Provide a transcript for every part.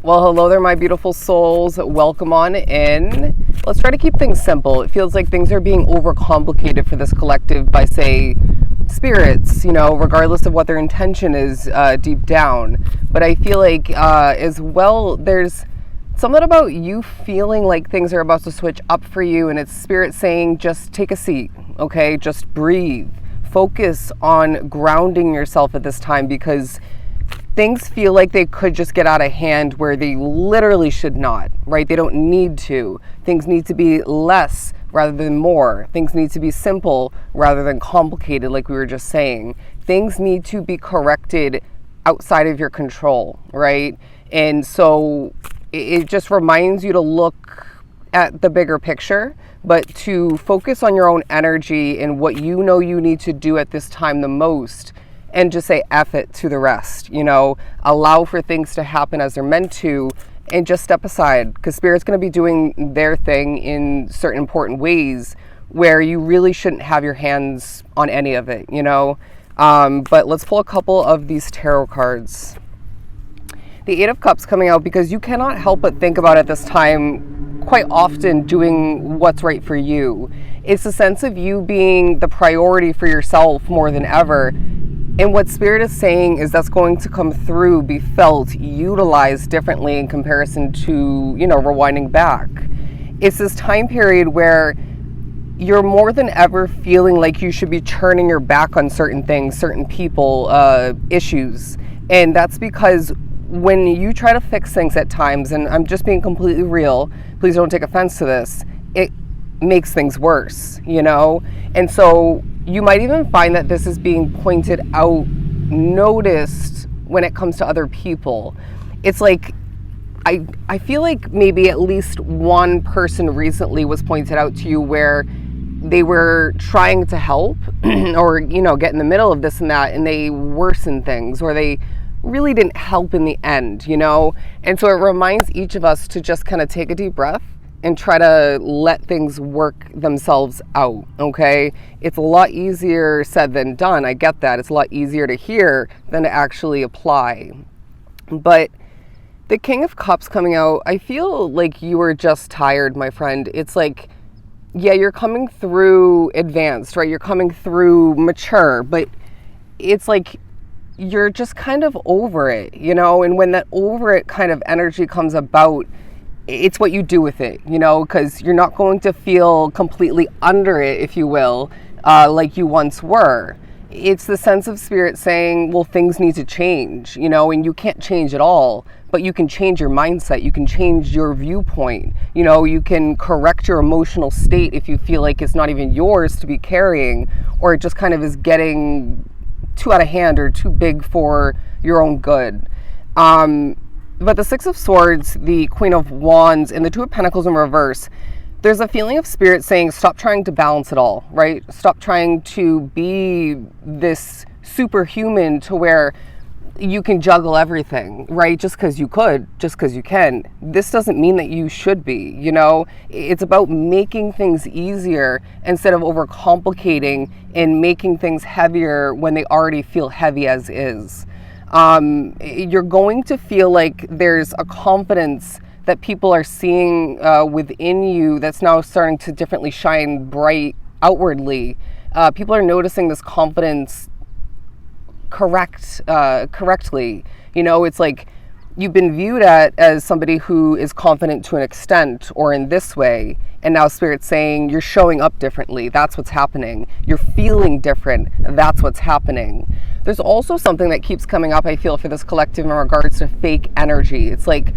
Well, hello there, my beautiful souls. Welcome on in. Let's try to keep things simple. It feels like things are being overcomplicated for this collective by, say, spirits, regardless of what their intention is deep down. But I feel like as well, there's something about you feeling like things are about to switch up for you, and it's spirit saying, just take a seat, okay? Just breathe. Focus on grounding yourself at this time, because things feel like they could just get out of hand where they literally should not, right? They don't need to. Things need to be less rather than more. Things need to be simple rather than complicated, like we were just saying. Things need to be corrected outside of your control, right? And so it just reminds you to look at the bigger picture, but to focus on your own energy and what you know you need to do at this time the most, and just say F it to the rest, allow for things to happen as they're meant to, and just step aside, because Spirit's going to be doing their thing in certain important ways where you really shouldn't have your hands on any of it, But let's pull a couple of these tarot cards. The Eight of Cups coming out because you cannot help but think about at this time quite often doing what's right for you. It's a sense of you being the priority for yourself more than ever. And what Spirit is saying is that's going to come through, be felt, utilized differently in comparison to, rewinding back. It's this time period where you're more than ever feeling like you should be turning your back on certain things, certain people, issues. And that's because when you try to fix things at times, and I'm just being completely real, please don't take offense to this, it makes things worse, And so you might even find that this is being pointed out, noticed when it comes to other people. It's like, I feel like maybe at least one person recently was pointed out to you where they were trying to help or, get in the middle of this and that, and they worsened things, or they really didn't help in the end, And so it reminds each of us to just kind of take a deep breath and try to let things work themselves out, okay? It's a lot easier said than done. I get that. It's a lot easier to hear than to actually apply. But the King of Cups coming out, I feel like you were just tired, my friend. It's like, yeah, you're coming through advanced, right? You're coming through mature, but it's like you're just kind of over it, And when that over it kind of energy comes about, it's what you do with it, because you're not going to feel completely under it, if you will, like you once were. It's the sense of Spirit saying, well, things need to change, and you can't change it all, but you can change your mindset. You can change your viewpoint. You can correct your emotional state if you feel like it's not even yours to be carrying, or it just kind of is getting too out of hand or too big for your own good. But the Six of Swords, the Queen of Wands, and the Two of Pentacles in reverse, there's a feeling of Spirit saying, stop trying to balance it all, right? Stop trying to be this superhuman to where you can juggle everything, right? Just because you could, just because you can. This doesn't mean that you should be, It's about making things easier instead of overcomplicating and making things heavier when they already feel heavy as is. You're going to feel like there's a confidence that people are seeing within you that's now starting to differently shine bright outwardly. People are noticing this confidence correctly. It's like you've been viewed as somebody who is confident to an extent, or in this way, and now Spirit's saying you're showing up differently. That's what's happening. You're feeling different. That's what's happening. There's also something that keeps coming up, I feel, for this collective in regards to fake energy. It's like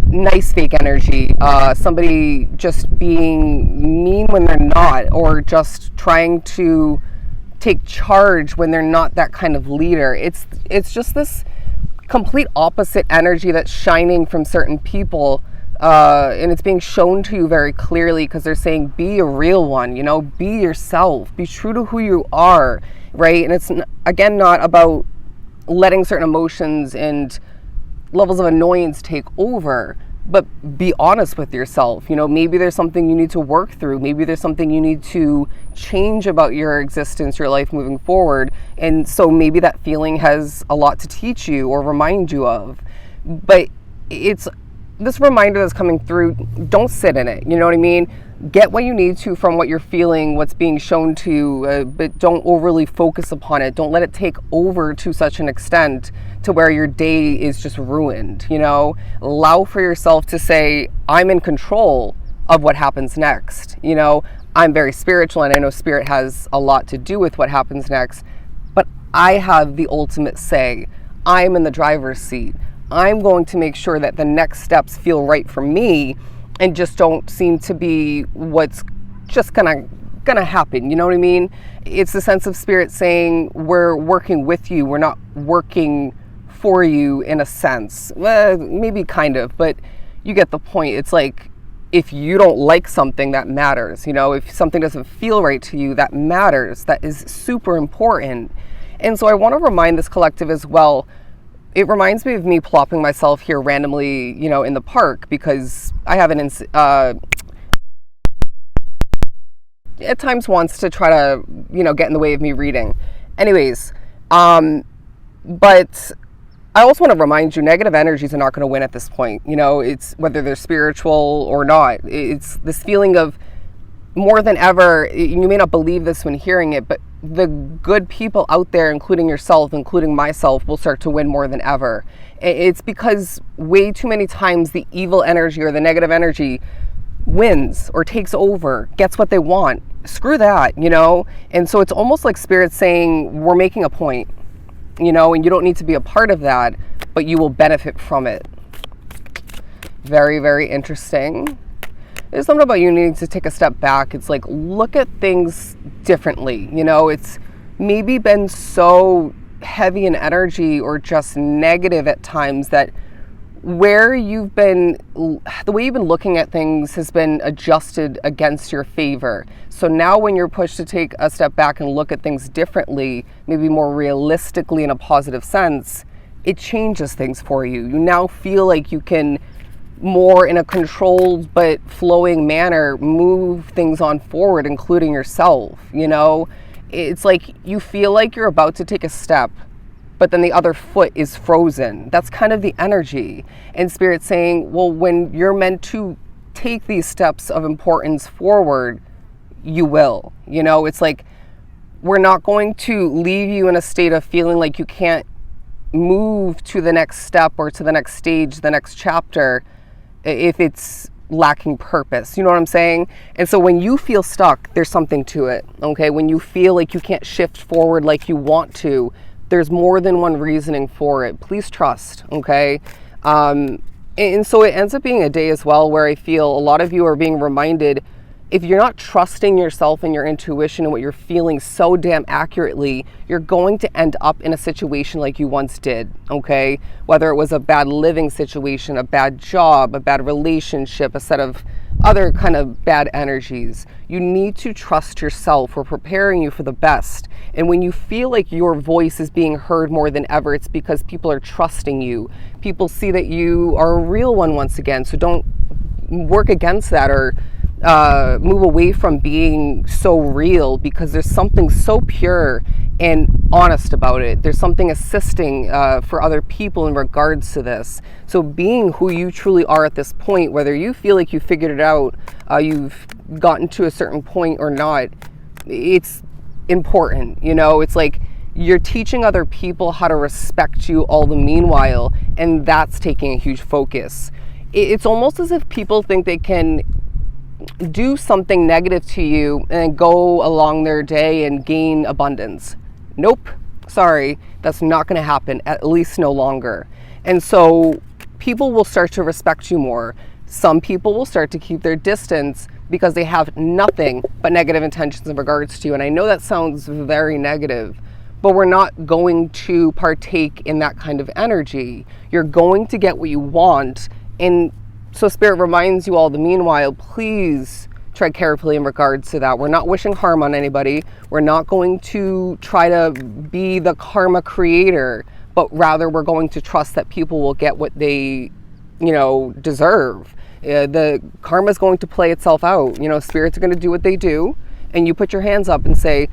nice fake energy, somebody just being mean when they're not, or just trying to take charge when they're not that kind of leader. It's just this complete opposite energy that's shining from certain people, and it's being shown to you very clearly because they're saying, be a real one, be yourself, be true to who you are, right? And it's, again, not about letting certain emotions and levels of annoyance take over, but be honest with yourself. Maybe there's something you need to work through. Maybe there's something you need to change about your existence, your life moving forward. And so maybe that feeling has a lot to teach you or remind you of. But it's this reminder that's coming through. Don't sit in it. You know what I mean? Get what you need to from what you're feeling, what's being shown to you, but don't overly focus upon it. Don't let it take over to such an extent to where your day is just ruined. Allow for yourself to say, I'm in control of what happens next. I'm very spiritual, and I know spirit has a lot to do with what happens next, but I have the ultimate say. I'm in the driver's seat. I'm going to make sure that the next steps feel right for me and just don't seem to be what's just gonna happen. You know what I mean? It's the sense of spirit saying, we're working with you. We're not working for you in a sense. Maybe kind of, but you get the point. It's like, if you don't like something, that matters. If something doesn't feel right to you, that matters. That is super important. And so I want to remind this collective as well. It reminds me of me plopping myself here randomly, in the park, because I have at times wants to try to, get in the way of me reading. Anyways, but I also want to remind you, negative energies are not going to win at this point. It's whether they're spiritual or not. It's this feeling of, more than ever, you may not believe this when hearing it, but the good people out there, including yourself, including myself, will start to win more than ever. It's because way too many times the evil energy or the negative energy wins or takes over, gets what they want. Screw that, And so it's almost like spirit saying, we're making a point, and you don't need to be a part of that, but you will benefit from it. Very, very interesting. There's something about you needing to take a step back. It's like, look at things differently. It's maybe been so heavy in energy or just negative at times that the way you've been looking at things has been adjusted against your favor. So now when you're pushed to take a step back and look at things differently, maybe more realistically in a positive sense, it changes things for you. You now feel like you can, more in a controlled but flowing manner, move things on forward, including yourself. It's like you feel like you're about to take a step, but then the other foot is frozen. That's kind of the energy. And spirit saying, well, when you're meant to take these steps of importance forward, you will. It's like, we're not going to leave you in a state of feeling like you can't move to the next step or to the next stage, the next chapter, if it's lacking purpose. You know what I'm saying? And so when you feel stuck, there's something to it. Okay. When you feel like you can't shift forward like you want to, there's more than one reasoning for it. Please trust. Okay. And so it ends up being a day as well where I feel a lot of you are being reminded, if you're not trusting yourself and your intuition and what you're feeling so damn accurately, you're going to end up in a situation like you once did, okay? Whether it was a bad living situation, a bad job, a bad relationship, a set of other kind of bad energies. You need to trust yourself. We're preparing you for the best. And when you feel like your voice is being heard more than ever, it's because people are trusting you. People see that you are a real one once again. So don't work against that or move away from being so real, because there's something so pure and honest about it. There's something assisting for other people in regards to this. So being who you truly are at this point, whether you feel like you figured it out, you've gotten to a certain point or not, it's important. It's like you're teaching other people how to respect you all the meanwhile, and that's taking a huge focus. It's almost as if people think they can do something negative to you and go along their day and gain abundance. Nope. Sorry. That's not going to happen, at least no longer. And so people will start to respect you more. Some people will start to keep their distance because they have nothing but negative intentions in regards to you. And I know that sounds very negative, but we're not going to partake in that kind of energy. You're going to get what you want. And so Spirit reminds you all the meanwhile, please tread carefully in regards to that. We're not wishing harm on anybody. We're not going to try to be the karma creator, but rather we're going to trust that people will get what they, deserve. The karma is going to play itself out. Spirits are going to do what they do, and you put your hands up and say,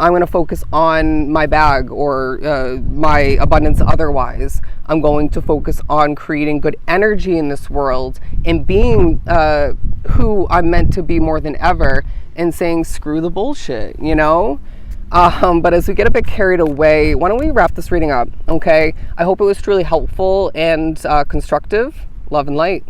I'm going to focus on my bag or my abundance otherwise. I'm going to focus on creating good energy in this world and being who I'm meant to be more than ever, and saying screw the bullshit, you know? But as we get a bit carried away, why don't we wrap this reading up, okay? I hope it was truly helpful and constructive. Love and light.